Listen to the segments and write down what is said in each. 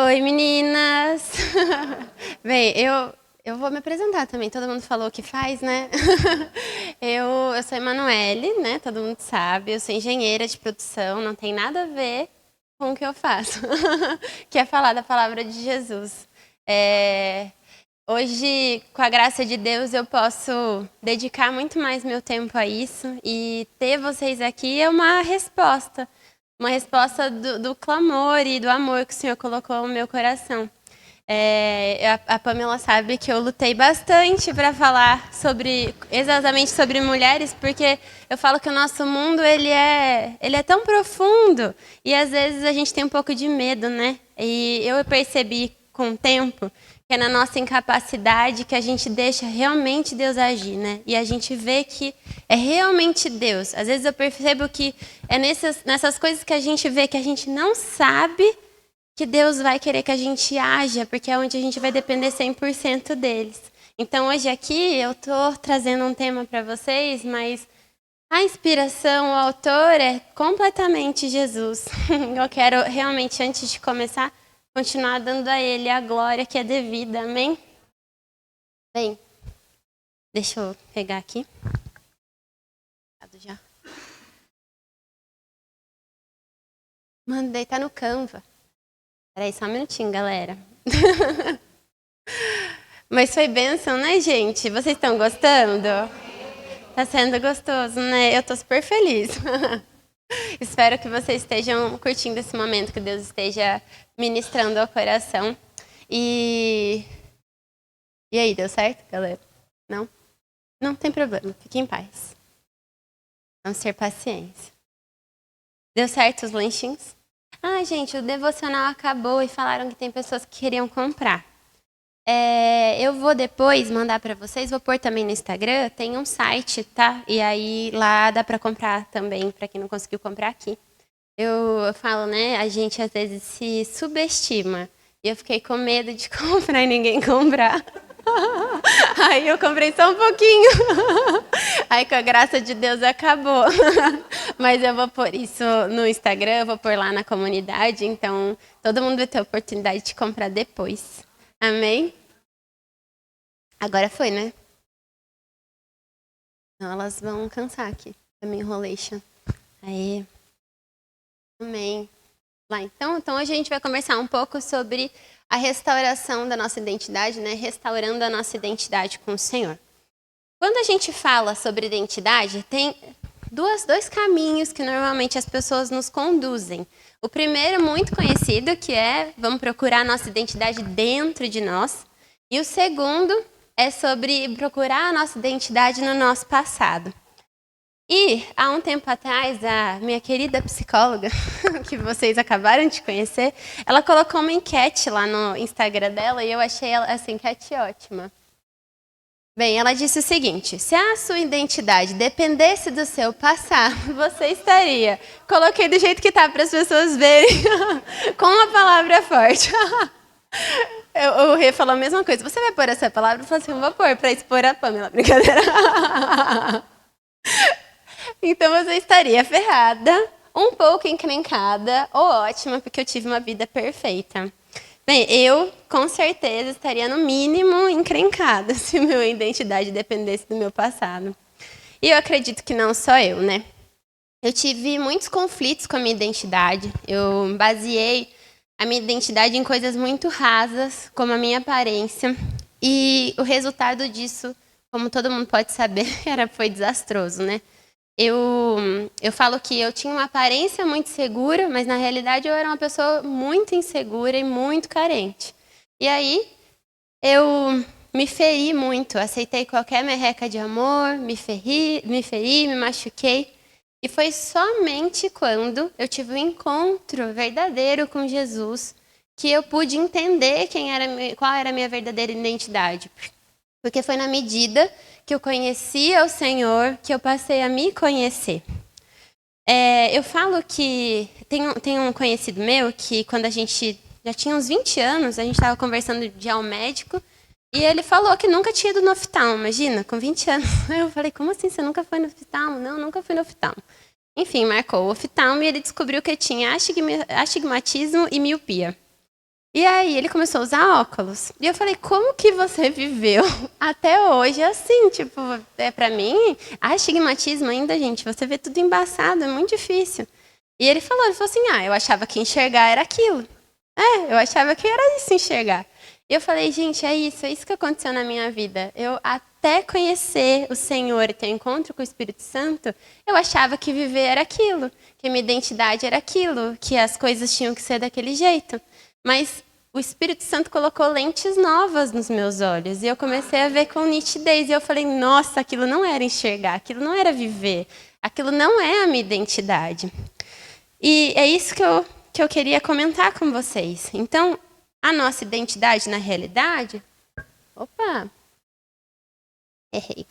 Oi, meninas! Bem, eu vou me apresentar também. Todo mundo falou o que faz, né? Eu sou Emanuele, né? Todo mundo sabe. Eu sou engenheira de produção, não tem nada a ver com o que eu faço, que é falar da palavra de Jesus. Hoje, com a graça de Deus, eu posso dedicar muito mais meu tempo a isso e ter vocês aqui é uma resposta. Uma resposta do clamor e do amor que o Senhor colocou no meu coração. A Pamela sabe que eu lutei bastante para falar exatamente sobre mulheres, porque eu falo que o nosso mundo ele é tão profundo e às vezes a gente tem um pouco de medo, né? E eu percebi com o tempo que é na nossa incapacidade que a gente deixa realmente Deus agir, né? E a gente vê que é realmente Deus. Às vezes eu percebo que é nessas coisas que a gente vê que a gente não sabe que Deus vai querer que a gente haja, porque é onde a gente vai depender 100% deles. Então hoje aqui eu estou trazendo um tema para vocês, mas a inspiração, o autor é completamente Jesus. Eu quero realmente, antes de começar, continuar dando a Ele a glória que é devida, amém? Bem, deixa eu pegar aqui. Já. Mandei, tá no Canva. Peraí, só um minutinho, galera. Mas foi bênção, né, gente? Vocês estão gostando? Tá sendo gostoso, né? Eu tô super feliz. Espero que vocês estejam curtindo esse momento, que Deus esteja ministrando ao coração. E aí, deu certo, galera? Não? Não tem problema, fique em paz. Vamos ter paciência. Deu certo os lanchinhos? Ah, gente, o devocional acabou e falaram que tem pessoas que queriam comprar. Eu vou depois mandar para vocês, vou pôr também no Instagram, tem um site, tá? E aí lá dá para comprar também, para quem não conseguiu comprar aqui. Eu falo, né, a gente às vezes se subestima. E eu fiquei com medo de comprar e ninguém comprar. Aí eu comprei só um pouquinho. Aí com a graça de Deus acabou. Mas eu vou pôr isso no Instagram, eu vou pôr lá na comunidade, então todo mundo vai ter a oportunidade de comprar depois. Amém? Agora foi, né? Então elas vão cansar aqui. A minha enrolation. Aí. Amém. Lá, então hoje a gente vai conversar um pouco sobre a restauração da nossa identidade, né? Restaurando a nossa identidade com o Senhor. Quando a gente fala sobre identidade, tem dois caminhos que normalmente as pessoas nos conduzem. O primeiro, muito conhecido, que é vamos procurar a nossa identidade dentro de nós. E o segundo é sobre procurar a nossa identidade no nosso passado. E, há um tempo atrás, a minha querida psicóloga, que vocês acabaram de conhecer, ela colocou uma enquete lá no Instagram dela e eu achei essa enquete ótima. Bem, ela disse o seguinte: se a sua identidade dependesse do seu passado, você estaria. Coloquei do jeito que tá para as pessoas verem, com uma palavra forte. O Rê falou a mesma coisa. Você vai pôr essa palavra? Eu falei assim, vou pôr para expor a Pamela. Brincadeira. Então você estaria ferrada, um pouco encrencada ou ótima, porque eu tive uma vida perfeita. Bem, eu com certeza estaria no mínimo encrencada se minha identidade dependesse do meu passado. E eu acredito que não só eu, né? Eu tive muitos conflitos com a minha identidade. Eu baseei a minha identidade em coisas muito rasas, como a minha aparência. E o resultado disso, como todo mundo pode saber, foi desastroso, né? Eu falo que eu tinha uma aparência muito segura, mas na realidade eu era uma pessoa muito insegura e muito carente. E aí eu me feri muito, aceitei qualquer merreca de amor, me feri, me machuquei. E foi somente quando eu tive um encontro verdadeiro com Jesus que eu pude entender qual era a minha verdadeira identidade. Porque foi na medida que eu conhecia o Senhor que eu passei a me conhecer. Eu falo que tem um conhecido meu que quando a gente já tinha uns 20 anos, a gente estava conversando de ir ao médico e ele falou que nunca tinha ido no oftalmo, imagina, com 20 anos. Eu falei, como assim, você nunca foi no oftalmo? Não, nunca fui no oftalmo. Enfim, marcou o oftalmo e ele descobriu que eu tinha astigmatismo e miopia. E aí ele começou a usar óculos. E eu falei, como que você viveu até hoje assim? Tipo, pra mim, astigmatismo ainda, gente, você vê tudo embaçado, é muito difícil. E ele falou assim, eu achava que enxergar era aquilo. Eu achava que era isso, enxergar. E eu falei, gente, é isso que aconteceu na minha vida. Eu, até conhecer o Senhor e ter um encontro com o Espírito Santo, eu achava que viver era aquilo, que minha identidade era aquilo, que as coisas tinham que ser daquele jeito. Mas o Espírito Santo colocou lentes novas nos meus olhos e eu comecei a ver com nitidez. E eu falei, nossa, aquilo não era enxergar, aquilo não era viver, aquilo não é a minha identidade. E é isso que eu queria comentar com vocês. Então, a nossa identidade na realidade... Opa! Errei.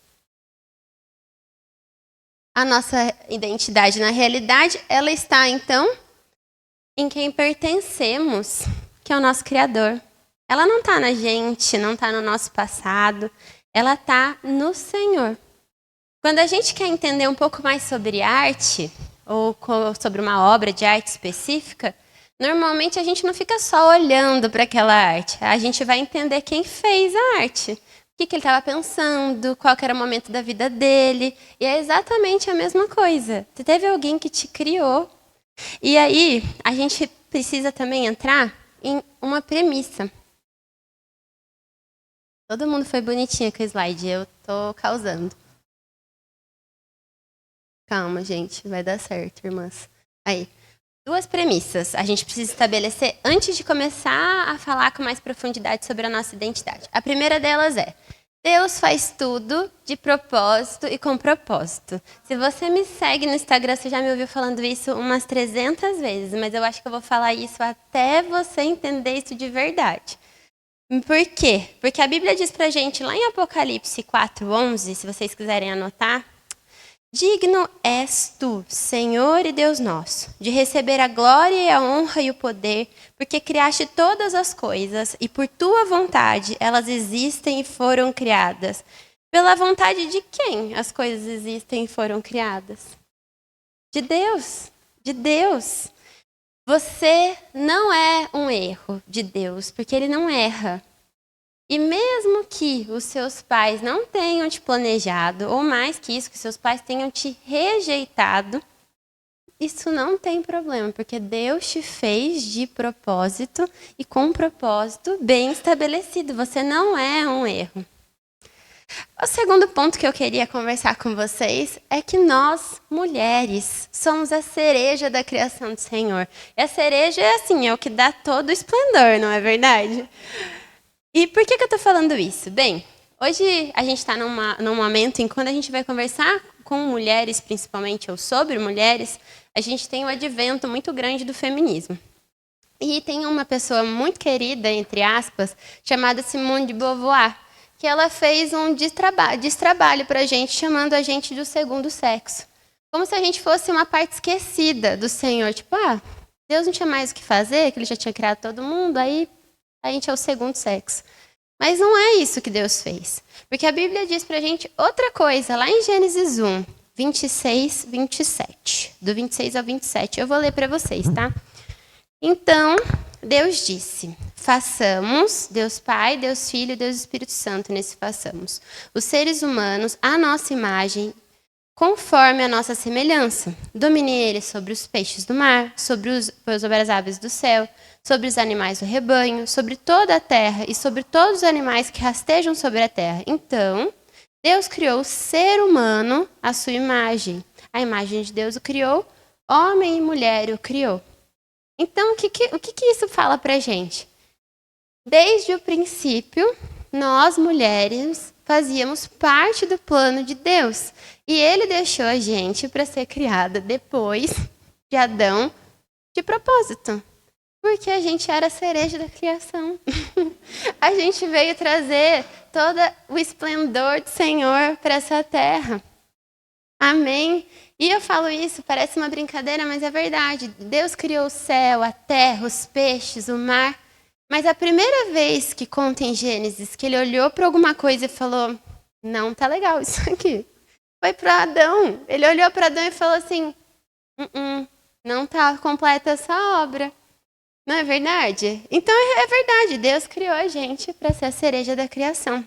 A nossa identidade na realidade, ela está, então, em quem pertencemos, que é o nosso Criador. Ela não está na gente, não está no nosso passado, ela está no Senhor. Quando a gente quer entender um pouco mais sobre arte, ou sobre uma obra de arte específica, normalmente a gente não fica só olhando para aquela arte, a gente vai entender quem fez a arte. O que ele estava pensando, qual era o momento da vida dele, e é exatamente a mesma coisa. Teve alguém que te criou. E aí, a gente precisa também entrar em uma premissa. Todo mundo foi bonitinho com o slide, eu tô causando. Calma, gente, vai dar certo, irmãs. Aí, 2 premissas a gente precisa estabelecer antes de começar a falar com mais profundidade sobre a nossa identidade. A primeira delas é: Deus faz tudo de propósito e com propósito. Se você me segue no Instagram, você já me ouviu falando isso umas 300 vezes, mas eu acho que eu vou falar isso até você entender isso de verdade. Por quê? Porque a Bíblia diz pra gente lá em Apocalipse 4:11, se vocês quiserem anotar: digno és tu, Senhor e Deus nosso, de receber a glória e a honra e o poder, porque criaste todas as coisas e por tua vontade elas existem e foram criadas. Pela vontade de quem as coisas existem e foram criadas? De Deus. De Deus. Você não é um erro de Deus, porque Ele não erra. E mesmo que os seus pais não tenham te planejado, ou mais que isso, que seus pais tenham te rejeitado, isso não tem problema, porque Deus te fez de propósito e com um propósito bem estabelecido. Você não é um erro. O segundo ponto que eu queria conversar com vocês é que nós, mulheres, somos a cereja da criação do Senhor. E a cereja é assim, é o que dá todo o esplendor, não é verdade? E por que eu estou falando isso? Bem, hoje a gente está num momento em que quando a gente vai conversar com mulheres, principalmente, ou sobre mulheres, a gente tem um advento muito grande do feminismo. E tem uma pessoa muito querida, entre aspas, chamada Simone de Beauvoir, que ela fez um destrabalho para a gente, chamando a gente do segundo sexo. Como se a gente fosse uma parte esquecida do Senhor. Tipo, Deus não tinha mais o que fazer, que Ele já tinha criado todo mundo, aí a gente é o segundo sexo. Mas não é isso que Deus fez. Porque a Bíblia diz pra gente outra coisa, lá em Gênesis 1, 26, 27. Do 26 ao 27. Eu vou ler para vocês, tá? Então, Deus disse: façamos, Deus Pai, Deus Filho, Deus Espírito Santo, nesse façamos, os seres humanos à nossa imagem, conforme a nossa semelhança. Domine eles sobre os peixes do mar, sobre as aves do céu, sobre os animais do rebanho, sobre toda a terra e sobre todos os animais que rastejam sobre a terra. Então, Deus criou o ser humano à sua imagem. A imagem de Deus o criou, homem e mulher o criou. Então, o que isso fala pra gente? Desde o princípio, nós, mulheres, fazíamos parte do plano de Deus. E Ele deixou a gente para ser criada depois de Adão de propósito. Porque a gente era a cereja da criação. A gente veio trazer todo o esplendor do Senhor para essa terra. Amém? E eu falo isso, parece uma brincadeira, mas é verdade. Deus criou o céu, a terra, os peixes, o mar. Mas a primeira vez que conta em Gênesis que ele olhou para alguma coisa e falou: não tá legal isso aqui, foi para Adão. Ele olhou para Adão e falou assim: não tá completa essa obra. Não é verdade? Então é verdade, Deus criou a gente para ser a cereja da criação.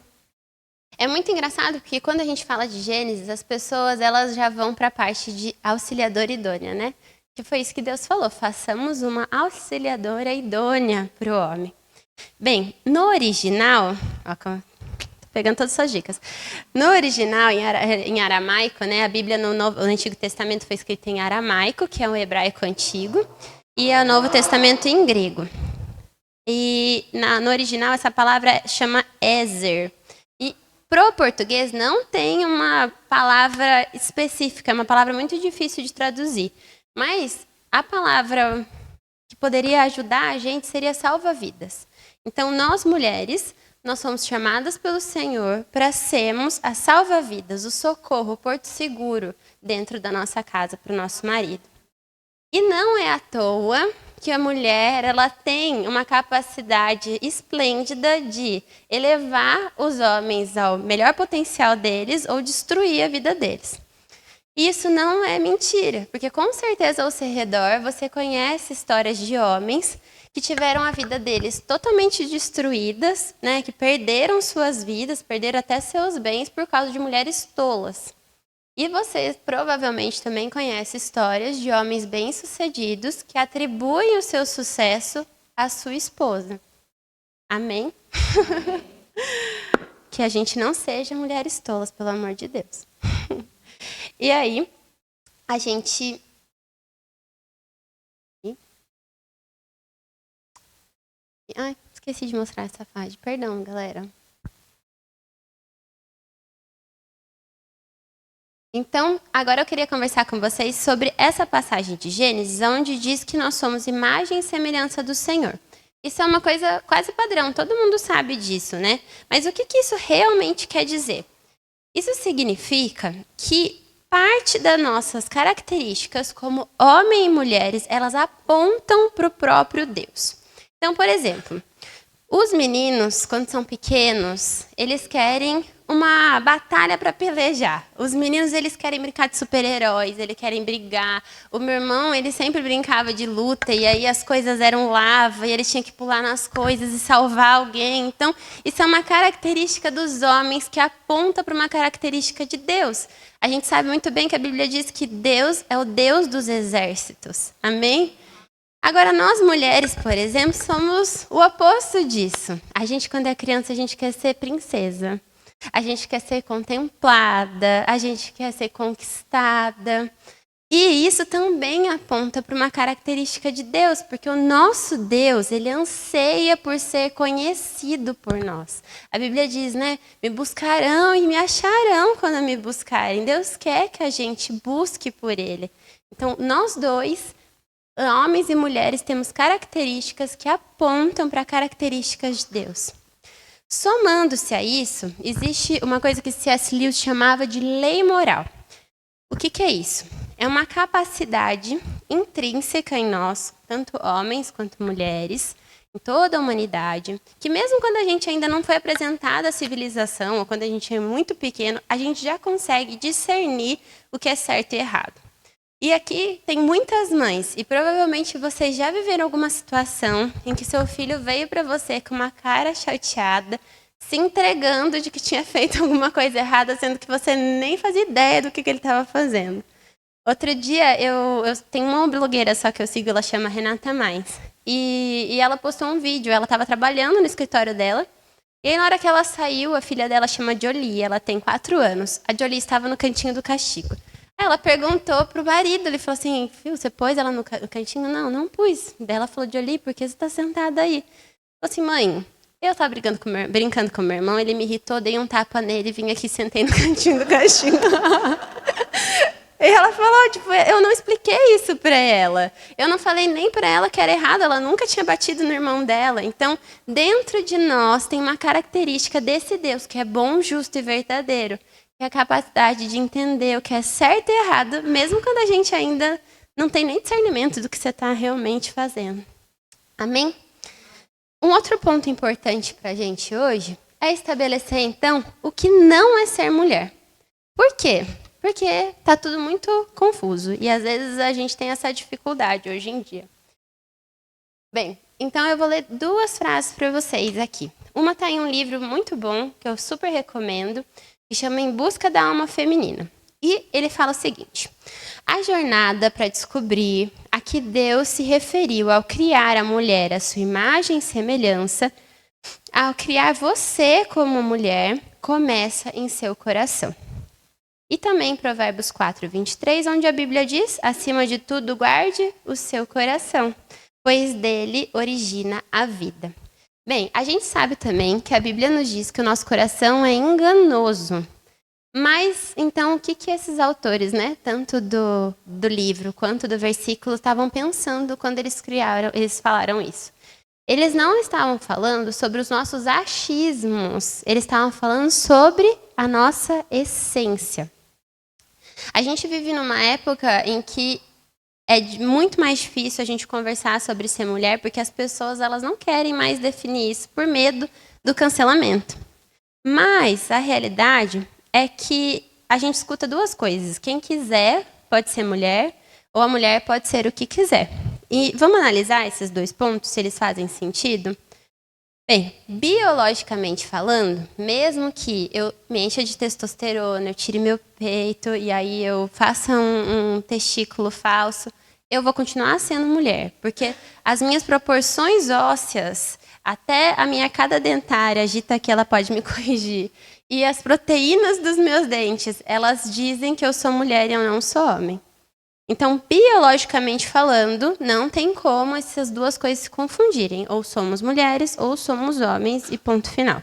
É muito engraçado porque quando a gente fala de Gênesis, as pessoas elas já vão para a parte de auxiliadora idônea, né? Que foi isso que Deus falou, façamos uma auxiliadora idônea para o homem. Bem, no original, ó, tô pegando todas as suas dicas. No original, em aramaico, né? A Bíblia no Antigo Testamento foi escrita em aramaico, que é o hebraico antigo, e o Novo Testamento em grego. E no original essa palavra chama Ezer. E pro português não tem uma palavra específica, é uma palavra muito difícil de traduzir. Mas a palavra que poderia ajudar a gente seria salva-vidas. Então nós mulheres, nós somos chamadas pelo Senhor para sermos a salva-vidas, o socorro, o porto seguro dentro da nossa casa para o nosso marido. E não é à toa que a mulher ela tem uma capacidade esplêndida de elevar os homens ao melhor potencial deles ou destruir a vida deles. Isso não é mentira, porque com certeza ao seu redor você conhece histórias de homens que tiveram a vida deles totalmente destruídas, né, que perderam suas vidas, perderam até seus bens por causa de mulheres tolas. E você provavelmente também conhece histórias de homens bem-sucedidos que atribuem o seu sucesso à sua esposa. Amém? Que a gente não seja mulheres tolas, pelo amor de Deus. E aí, a gente... Ai, esqueci de mostrar essa fase. Perdão, galera. Então, agora eu queria conversar com vocês sobre essa passagem de Gênesis, onde diz que nós somos imagem e semelhança do Senhor. Isso é uma coisa quase padrão, todo mundo sabe disso, né? Mas o que isso realmente quer dizer? Isso significa que parte das nossas características como homem e mulheres, elas apontam para o próprio Deus. Então, por exemplo, os meninos, quando são pequenos, eles querem uma batalha para pelejar. Os meninos, eles querem brincar de super-heróis, eles querem brigar. O meu irmão, ele sempre brincava de luta, e aí as coisas eram lava, e ele tinha que pular nas coisas e salvar alguém. Então, isso é uma característica dos homens que aponta para uma característica de Deus. A gente sabe muito bem que a Bíblia diz que Deus é o Deus dos exércitos. Amém? Agora, nós mulheres, por exemplo, somos o oposto disso. A gente, quando é criança, a gente quer ser princesa. A gente quer ser contemplada, a gente quer ser conquistada. E isso também aponta para uma característica de Deus, porque o nosso Deus, ele anseia por ser conhecido por nós. A Bíblia diz, né? Me buscarão e me acharão quando me buscarem. Deus quer que a gente busque por ele. Então, nós dois, homens e mulheres, temos características que apontam para características de Deus. Somando-se a isso, existe uma coisa que C.S. Lewis chamava de lei moral. O que é isso? É uma capacidade intrínseca em nós, tanto homens quanto mulheres, em toda a humanidade, que mesmo quando a gente ainda não foi apresentada à civilização, ou quando a gente é muito pequeno, a gente já consegue discernir o que é certo e errado. E aqui tem muitas mães, e provavelmente vocês já viveram alguma situação em que seu filho veio para você com uma cara chateada, se entregando de que tinha feito alguma coisa errada, sendo que você nem fazia ideia do que ele estava fazendo. Outro dia, eu tenho uma blogueira só que eu sigo, ela chama Renata Mais. E ela postou um vídeo, ela estava trabalhando no escritório dela, e aí na hora que ela saiu, a filha dela chama Jolie, ela tem 4 anos. A Jolie estava no cantinho do castigo. Ela perguntou pro marido, ele falou assim, filho, você pôs ela no cantinho? Não, não pus. Daí ela falou, Jolie, por que você está sentada aí? Falou assim, mãe, eu estava brincando com meu irmão, ele me irritou, dei um tapa nele, vim aqui, sentei no cantinho do castigo. E ela falou, tipo, eu não expliquei isso para ela. Eu não falei nem para ela que era errado, ela nunca tinha batido no irmão dela. Então, dentro de nós tem uma característica desse Deus, que é bom, justo e verdadeiro. Que é a capacidade de entender o que é certo e errado, mesmo quando a gente ainda não tem nem discernimento do que você está realmente fazendo. Amém? Um outro ponto importante para a gente hoje é estabelecer, então, o que não é ser mulher. Por quê? Porque está tudo muito confuso e às vezes a gente tem essa dificuldade hoje em dia. Bem, Então eu vou ler duas frases para vocês aqui. Uma está em um livro muito bom, que eu super recomendo, que chama Em Busca da Alma Feminina. E ele fala o seguinte: a jornada para descobrir a que Deus se referiu ao criar a mulher à sua imagem e semelhança, ao criar você como mulher, começa em seu coração. E também Provérbios 4, 23, onde a Bíblia diz: acima de tudo, guarde o seu coração, pois dele origina a vida. Bem, a gente sabe também que a Bíblia nos diz que o nosso coração é enganoso. Mas, então, o que esses autores, né, tanto do livro quanto do versículo, estavam pensando quando eles falaram isso? Eles não estavam falando sobre os nossos achismos, eles estavam falando sobre a nossa essência. A gente vive numa época em que é muito mais difícil a gente conversar sobre ser mulher, porque as pessoas elas não querem mais definir isso por medo do cancelamento. Mas a realidade é que a gente escuta duas coisas. Quem quiser pode ser mulher, ou a mulher pode ser o que quiser. E vamos analisar esses dois pontos, se eles fazem sentido? Bem, biologicamente falando, mesmo que eu me encha de testosterona, eu tire meu peito e aí eu faça um testículo falso, eu vou continuar sendo mulher, porque as minhas proporções ósseas, até a minha arcada dentária, a Gita aqui ela pode me corrigir, e as proteínas dos meus dentes, elas dizem que eu sou mulher e eu não sou homem. Então, biologicamente falando, não tem como essas duas coisas se confundirem. Ou somos mulheres ou somos homens e ponto final.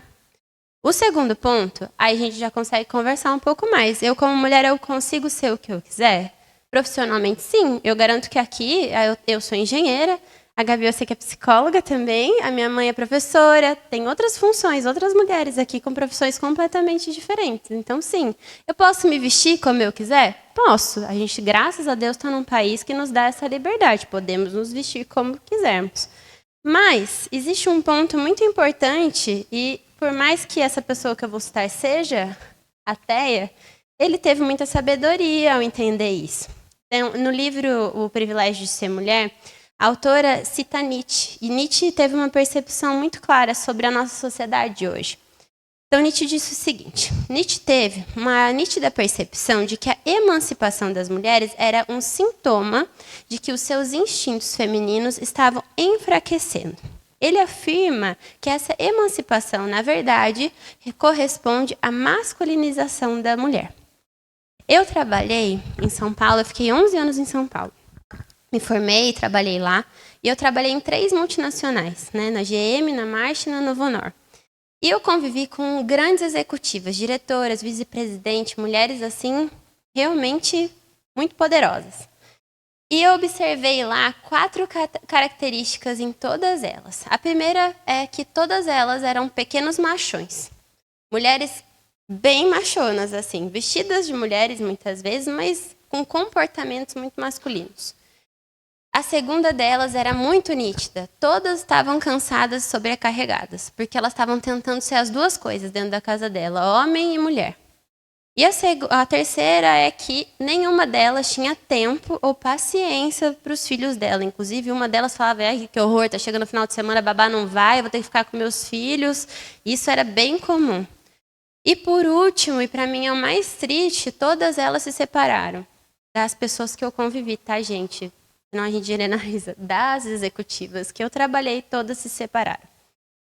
O segundo ponto, aí a gente já consegue conversar um pouco mais. Eu, como mulher, eu consigo ser o que eu quiser? Profissionalmente, sim. Eu garanto que aqui, eu sou engenheira, a Gabi eu sei que é psicóloga também, a minha mãe é professora, tem outras funções, outras mulheres aqui com profissões completamente diferentes. Então, sim, eu posso me vestir como eu quiser? Posso. A gente, graças a Deus, está num país que nos dá essa liberdade. Podemos nos vestir como quisermos. Mas existe um ponto muito importante e, por mais que essa pessoa que eu vou citar seja ateia, ele teve muita sabedoria ao entender isso. Então, no livro O Privilégio de Ser Mulher, a autora cita Nietzsche, e Nietzsche teve uma percepção muito clara sobre a nossa sociedade hoje. Então, Nietzsche disse o seguinte: Nietzsche teve uma nítida percepção de que a emancipação das mulheres era um sintoma de que os seus instintos femininos estavam enfraquecendo. Ele afirma que essa emancipação, na verdade, corresponde à masculinização da mulher. Eu trabalhei em São Paulo, eu fiquei 11 anos em São Paulo. Me formei, trabalhei lá, e eu trabalhei em 3 multinacionais, né, na GM, na March e na Novo Honor. E eu convivi com grandes executivas, diretoras, vice-presidente, mulheres assim, realmente muito poderosas. E eu observei lá 4 características em todas elas. A primeira é que todas elas eram pequenos machões. Mulheres bem machonas, assim, vestidas de mulheres muitas vezes, mas com comportamentos muito masculinos. A segunda delas era muito nítida. Todas estavam cansadas e sobrecarregadas, porque elas estavam tentando ser as duas coisas dentro da casa dela, homem e mulher. E a terceira é que nenhuma delas tinha tempo ou paciência para os filhos dela. Inclusive, uma delas falava: que horror, tá chegando no final de semana, babá não vai, eu vou ter que ficar com meus filhos. Isso era bem comum. E por último, e para mim é o mais triste, todas elas se separaram. Das pessoas que eu convivi, tá, gente? Não, a gente generaliza, das executivas que eu trabalhei, todas se separaram.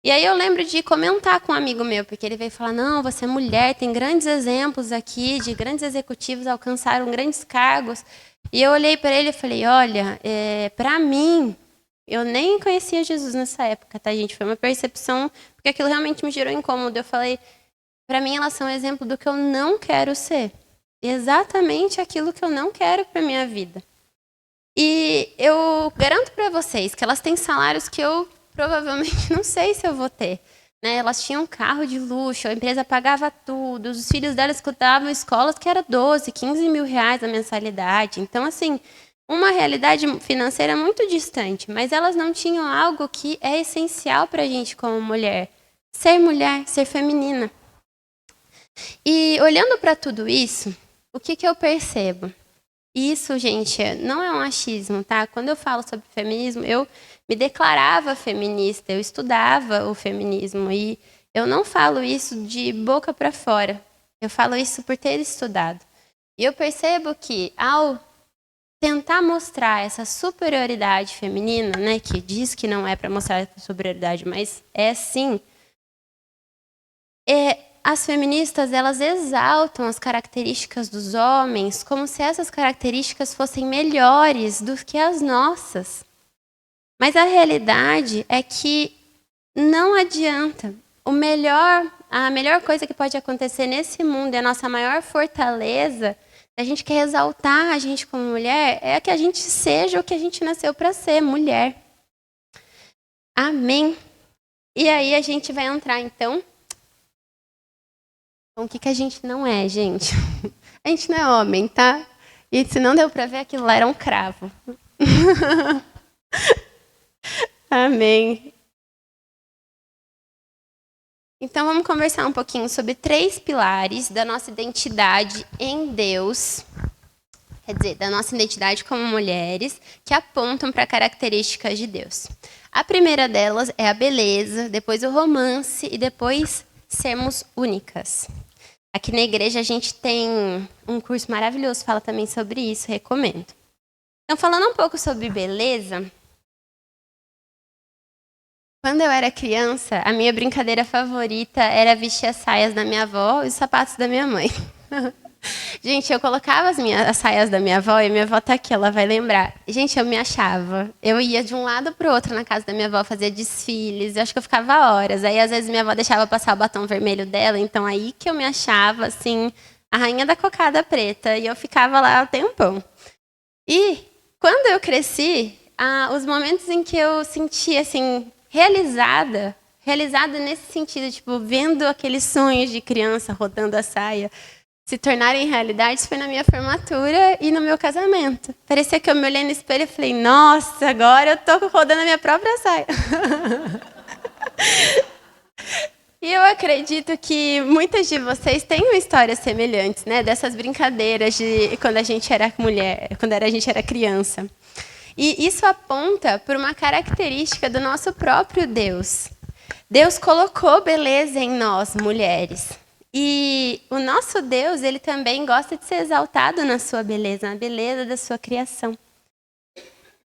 E aí eu lembro de comentar com um amigo meu, porque ele veio falar: não, você é mulher, tem grandes exemplos aqui de grandes executivos alcançaram grandes cargos. E eu olhei para ele e falei: olha, para mim, eu nem conhecia Jesus nessa época, tá, gente? Foi uma percepção, porque aquilo realmente me gerou incômodo. Eu falei: para mim elas são um exemplo do que eu não quero ser. Exatamente aquilo que eu não quero para minha vida. E eu garanto para vocês que elas têm salários que eu provavelmente não sei se eu vou ter. Né? Elas tinham um carro de luxo, a empresa pagava tudo, os filhos delas escutavam escolas que era 12, 15 mil reais a mensalidade. Então, assim, uma realidade financeira muito distante, mas elas não tinham algo que é essencial para a gente como mulher. Mulher, ser feminina. E olhando para tudo isso, o que eu percebo? Isso, gente, não é um achismo, tá? Quando eu falo sobre feminismo, eu me declarava feminista, eu estudava o feminismo e eu não falo isso de boca para fora. Eu falo isso por ter estudado. E eu percebo que ao tentar mostrar essa superioridade feminina, né, que diz que não é para mostrar essa superioridade, mas é sim, as feministas, elas exaltam as características dos homens como se essas características fossem melhores do que as nossas. Mas a realidade é que não adianta. A melhor coisa que pode acontecer nesse mundo e a nossa maior fortaleza, a gente quer exaltar a gente como mulher, é que a gente seja o que a gente nasceu para ser, mulher. Amém. E aí a gente vai entrar, então, o que a gente não é, gente? A gente não é homem, tá? E se não deu para ver, aquilo lá era um cravo. Amém. Então vamos conversar um pouquinho sobre 3 pilares da nossa identidade em Deus. Quer dizer, da nossa identidade como mulheres, que apontam para características de Deus. A primeira delas é a beleza, depois o romance e depois sermos únicas. Aqui na igreja a gente tem um curso maravilhoso, fala também sobre isso, recomendo. Então, falando um pouco sobre beleza, quando eu era criança, a minha brincadeira favorita era vestir as saias da minha avó e os sapatos da minha mãe. Gente, eu colocava as saias da minha avó, e a minha avó tá aqui, ela vai lembrar. Gente, eu me achava. Eu ia de um lado pro outro na casa da minha avó, fazia desfiles, eu acho que eu ficava horas. Aí, às vezes, minha avó deixava passar o batom vermelho dela, então aí que eu me achava, assim, a rainha da cocada preta. E eu ficava lá o tempão. E, quando eu cresci, os momentos em que eu senti, assim, realizada nesse sentido, tipo, vendo aqueles sonhos de criança rodando a saia, se tornarem realidade, foi na minha formatura e no meu casamento. Parecia que eu me olhei no espelho e falei, nossa, agora eu tô rodando a minha própria saia. E eu acredito que muitas de vocês tenham histórias semelhantes, né? Dessas brincadeiras de quando a gente era mulher, quando a gente era criança. E isso aponta por uma característica do nosso próprio Deus. Deus colocou beleza em nós, mulheres. E o nosso Deus, ele também gosta de ser exaltado na sua beleza, na beleza da sua criação.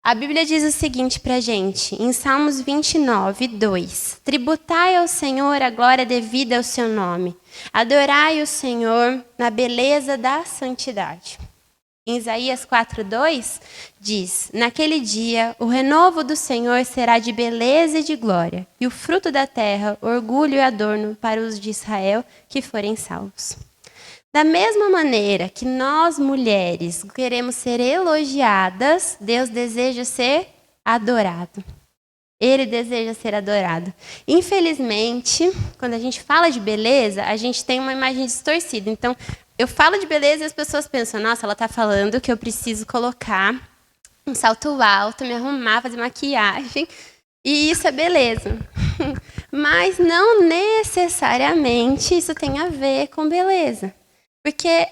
A Bíblia diz o seguinte pra gente, em Salmos 29, 2. Tributai ao Senhor a glória devida ao seu nome. Adorai o Senhor na beleza da santidade. Em Isaías 4:2 diz, naquele dia o renovo do Senhor será de beleza e de glória, e o fruto da terra, orgulho e adorno para os de Israel que forem salvos. Da mesma maneira que nós, mulheres, queremos ser elogiadas, Deus deseja ser adorado. Ele deseja ser adorado. Infelizmente, quando a gente fala de beleza, a gente tem uma imagem distorcida. Então, eu falo de beleza e as pessoas pensam, nossa, ela está falando que eu preciso colocar um salto alto, me arrumar, fazer maquiagem. E isso é beleza. Mas não necessariamente isso tem a ver com beleza. Porque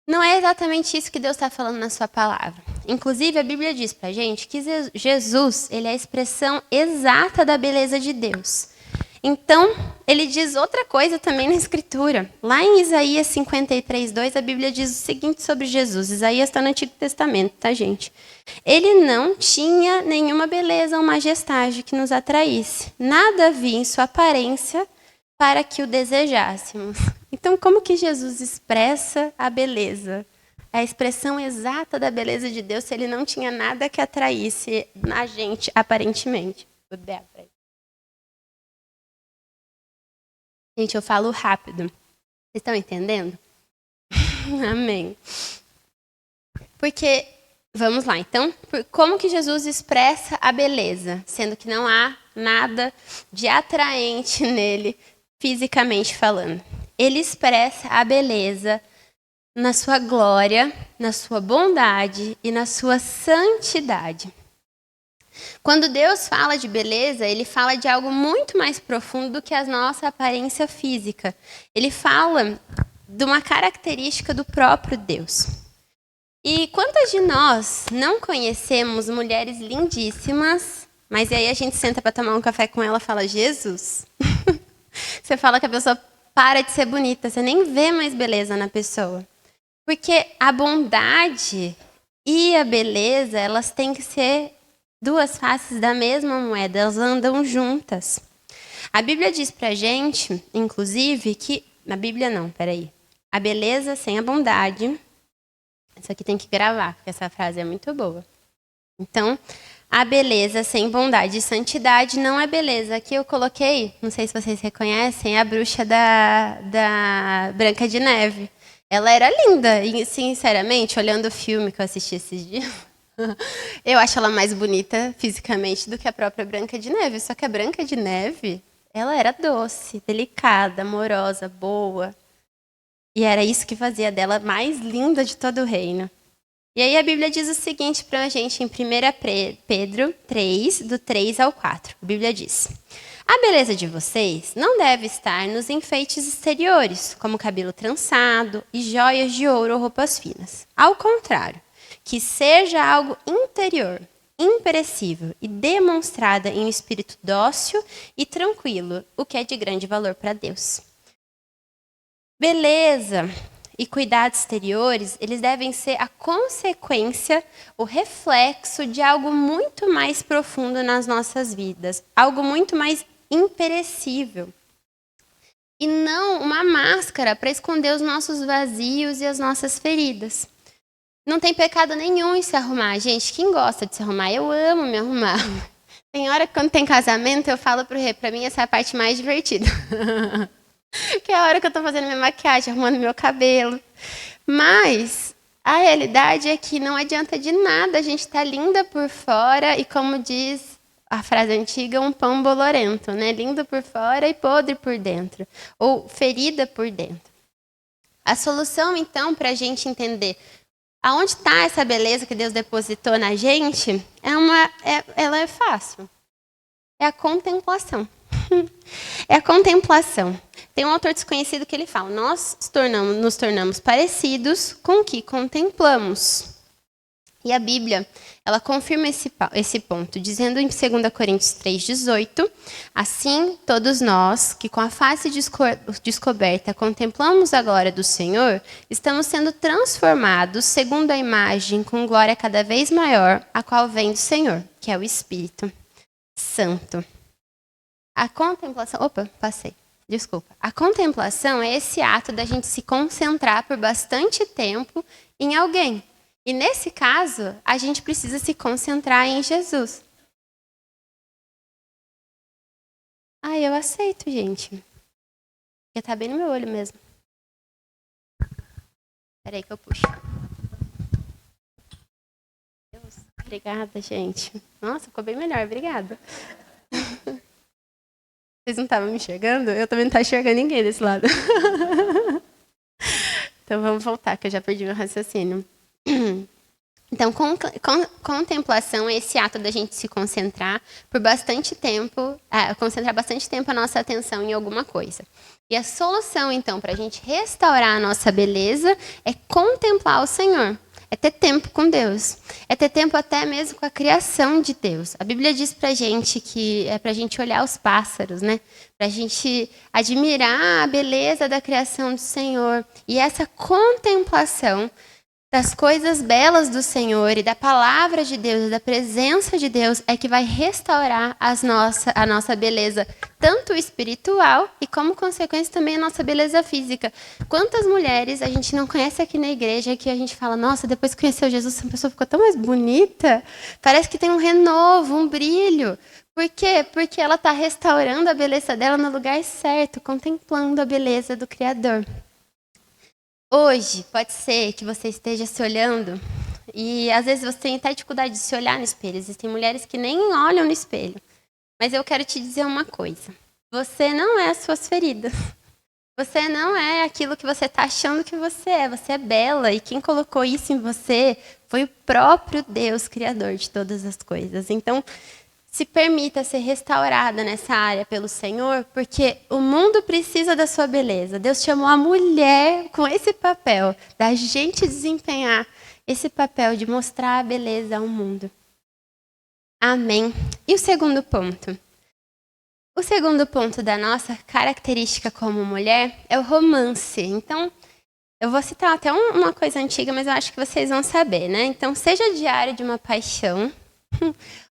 não é exatamente isso que Deus está falando na sua palavra. Inclusive, a Bíblia diz para a gente que Jesus, ele é a expressão exata da beleza de Deus. Então, ele diz outra coisa também na Escritura. Lá em Isaías 53:2, a Bíblia diz o seguinte sobre Jesus. Isaías está no Antigo Testamento, tá, gente? Ele não tinha nenhuma beleza ou majestade que nos atraísse. Nada havia em sua aparência para que o desejássemos. Então, como que Jesus expressa a beleza? A expressão exata da beleza de Deus se ele não tinha nada que atraísse na gente, aparentemente. Gente, eu falo rápido. Vocês estão entendendo? Amém. Porque, vamos lá, então, como que Jesus expressa a beleza? Sendo que não há nada de atraente nele, fisicamente falando. Ele expressa a beleza na sua glória, na sua bondade e na sua santidade. Quando Deus fala de beleza, ele fala de algo muito mais profundo do que a nossa aparência física. Ele fala de uma característica do próprio Deus. E quantas de nós não conhecemos mulheres lindíssimas, mas aí a gente senta para tomar um café com ela e fala, Jesus? Você fala que a pessoa para de ser bonita, você nem vê mais beleza na pessoa. Porque a bondade e a beleza, elas têm que ser duas faces da mesma moeda, elas andam juntas. A Bíblia diz pra gente, inclusive, que... Na Bíblia não, peraí. A beleza sem a bondade... Isso aqui tem que gravar, porque essa frase é muito boa. Então, a beleza sem bondade e santidade não é beleza. Aqui eu coloquei, não sei se vocês reconhecem, a bruxa da Branca de Neve. Ela era linda, e sinceramente, olhando o filme que eu assisti esses dias, eu acho ela mais bonita fisicamente do que a própria Branca de Neve. Só que a Branca de Neve, ela era doce, delicada, amorosa, boa. E era isso que fazia dela mais linda de todo o reino. E aí a Bíblia diz o seguinte para a gente em 1 Pedro 3, do 3 ao 4. A Bíblia diz: a beleza de vocês não deve estar nos enfeites exteriores, como cabelo trançado e joias de ouro ou roupas finas. Ao contrário, que seja algo interior, imperecível e demonstrada em um espírito dócil e tranquilo, o que é de grande valor para Deus. Beleza e cuidados exteriores, eles devem ser a consequência, o reflexo de algo muito mais profundo nas nossas vidas, algo muito mais imperecível. E não uma máscara para esconder os nossos vazios e as nossas feridas. Não tem pecado nenhum em se arrumar. Gente, quem gosta de se arrumar? Eu amo me arrumar. Tem hora que quando tem casamento, eu falo pro Rê, pra mim essa é a parte mais divertida. Que é a hora que eu tô fazendo minha maquiagem, arrumando meu cabelo. Mas a realidade é que não adianta de nada a gente estar linda por fora e, como diz a frase antiga, um pão bolorento, né? Lindo por fora e podre por dentro. Ou ferida por dentro. A solução, então, para a gente entender aonde está essa beleza que Deus depositou na gente, ela é fácil. É a contemplação. É a contemplação. Tem um autor desconhecido que ele fala, nós nos tornamos parecidos com o que contemplamos. E a Bíblia, ela confirma esse ponto, dizendo em 2 Coríntios 3,18, assim todos nós, que com a face descoberta contemplamos a glória do Senhor, estamos sendo transformados segundo a imagem com glória cada vez maior, a qual vem do Senhor, que é o Espírito Santo. A contemplação... Opa, passei. Desculpa. A contemplação é esse ato da gente se concentrar por bastante tempo em alguém. E nesse caso, a gente precisa se concentrar em Jesus. Ah, eu aceito, gente. Porque tá bem no meu olho mesmo. Peraí que eu puxo. Deus, obrigada, gente. Nossa, ficou bem melhor. Obrigada. Vocês não estavam me enxergando? Eu também não estava enxergando ninguém desse lado. Então vamos voltar, que eu já perdi meu raciocínio. Então, contemplação é esse ato da gente se concentrar por bastante tempo, concentrar bastante tempo a nossa atenção em alguma coisa. E a solução, então, para a gente restaurar a nossa beleza é contemplar o Senhor. É ter tempo com Deus. É ter tempo até mesmo com a criação de Deus. A Bíblia diz pra gente que é pra gente olhar os pássaros, né? Pra gente admirar a beleza da criação do Senhor. E essa contemplação das coisas belas do Senhor e da palavra de Deus, da presença de Deus, é que vai restaurar a nossa beleza, tanto espiritual e como consequência também a nossa beleza física. Quantas mulheres a gente não conhece aqui na igreja que a gente fala, nossa, depois que conheceu Jesus, essa pessoa ficou tão mais bonita, parece que tem um renovo, um brilho. Por quê? Porque ela está restaurando a beleza dela no lugar certo, contemplando a beleza do Criador. Hoje, pode ser que você esteja se olhando e às vezes você tem até dificuldade de se olhar no espelho. Existem mulheres que nem olham no espelho. Mas eu quero te dizer uma coisa. Você não é as suas feridas. Você não é aquilo que você está achando que você é. Você é bela e quem colocou isso em você foi o próprio Deus, Criador de todas as coisas. Então, se permita ser restaurada nessa área pelo Senhor, porque o mundo precisa da sua beleza. Deus chamou a mulher com esse papel, da gente desempenhar esse papel de mostrar a beleza ao mundo. Amém. E o segundo ponto? O segundo ponto da nossa característica como mulher é o romance. Então, eu vou citar até uma coisa antiga, mas eu acho que vocês vão saber, né? Então, seja Diário de uma Paixão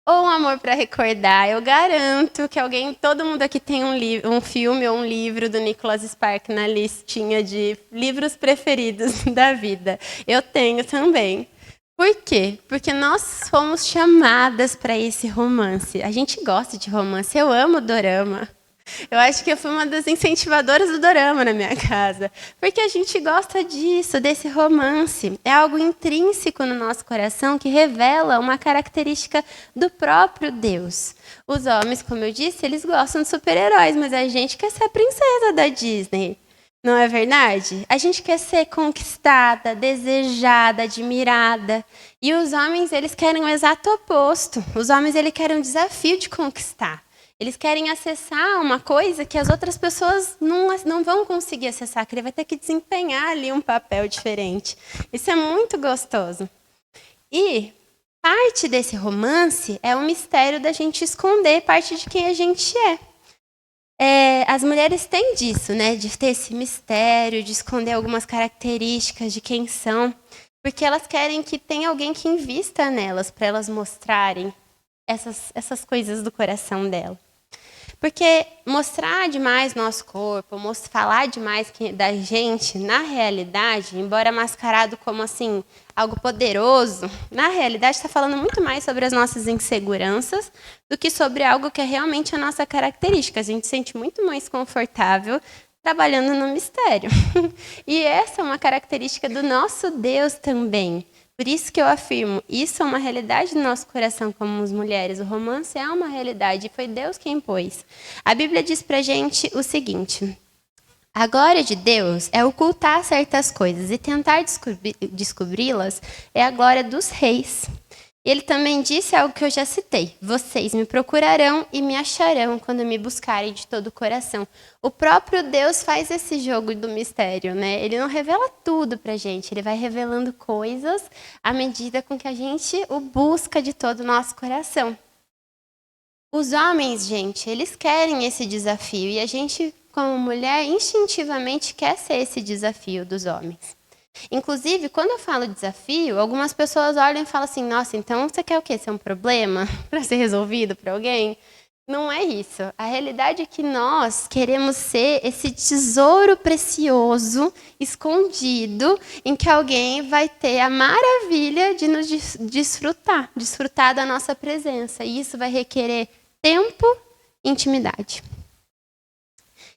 ou Um Amor para Recordar, eu garanto que todo mundo aqui tem um filme ou um livro do Nicholas Sparks na listinha de livros preferidos da vida. Eu tenho também. Por quê? Porque nós fomos chamadas para esse romance. A gente gosta de romance, eu amo dorama. Eu acho que eu fui uma das incentivadoras do dorama na minha casa. Porque a gente gosta disso, desse romance. É algo intrínseco no nosso coração que revela uma característica do próprio Deus. Os homens, como eu disse, eles gostam de super-heróis, mas a gente quer ser a princesa da Disney. Não é verdade? A gente quer ser conquistada, desejada, admirada. E os homens, eles querem o exato oposto. Os homens, eles querem um desafio de conquistar. Eles querem acessar uma coisa que as outras pessoas não vão conseguir acessar, que ele vai ter que desempenhar ali um papel diferente. Isso é muito gostoso. E parte desse romance é o mistério da gente esconder parte de quem a gente é. As mulheres têm disso, né? De ter esse mistério, de esconder algumas características de quem são, porque elas querem que tenha alguém que invista nelas para elas mostrarem essas coisas do coração dela. Porque mostrar demais nosso corpo, falar demais da gente, na realidade, embora mascarado como assim algo poderoso, na realidade está falando muito mais sobre as nossas inseguranças do que sobre algo que é realmente a nossa característica. A gente se sente muito mais confortável trabalhando no mistério. E essa é uma característica do nosso Deus também. Por isso que eu afirmo, isso é uma realidade do nosso coração como as mulheres. O romance é uma realidade, e foi Deus quem pôs. A Bíblia diz pra gente o seguinte: a glória de Deus é ocultar certas coisas e tentar descobri-las é a glória dos reis. Ele também disse algo que eu já citei: vocês me procurarão e me acharão quando me buscarem de todo o coração. O próprio Deus faz esse jogo do mistério, né? Ele não revela tudo pra gente, ele vai revelando coisas à medida com que a gente o busca de todo o nosso coração. Os homens, gente, eles querem esse desafio e a gente, como mulher, instintivamente quer ser esse desafio dos homens. Inclusive, quando eu falo desafio, algumas pessoas olham e falam assim: nossa, então você quer o quê? Ser um problema para ser resolvido por alguém? Não é isso. A realidade é que nós queremos ser esse tesouro precioso, escondido, em que alguém vai ter a maravilha de nos desfrutar da nossa presença. E isso vai requerer tempo e intimidade.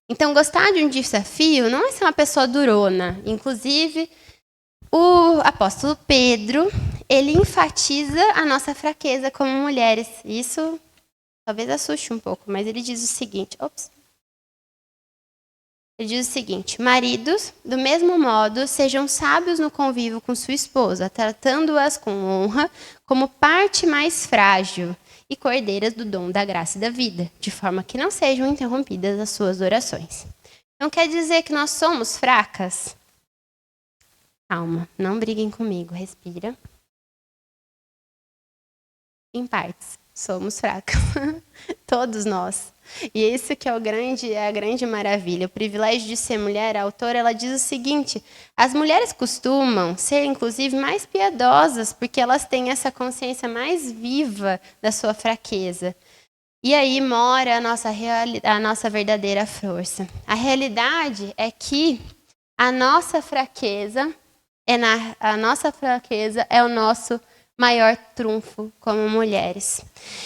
Então, gostar de um desafio não é ser uma pessoa durona. Inclusive, o apóstolo Pedro, ele enfatiza a nossa fraqueza como mulheres. Isso talvez assuste um pouco, mas ele diz o seguinte: ele diz o seguinte: maridos, do mesmo modo, sejam sábios no convívio com sua esposa, tratando-as com honra como parte mais frágil e cordeiras do dom da graça e da vida, de forma que não sejam interrompidas as suas orações. Não quer dizer que nós somos fracas? Calma, não briguem comigo, respira. Em partes, somos fracas. Todos nós. E isso que é a grande maravilha. O privilégio de ser mulher, a autora, ela diz o seguinte: as mulheres costumam ser, inclusive, mais piedosas, porque elas têm essa consciência mais viva da sua fraqueza. E aí mora a nossa verdadeira força. A realidade é que a nossa fraqueza é o nosso maior trunfo como mulheres.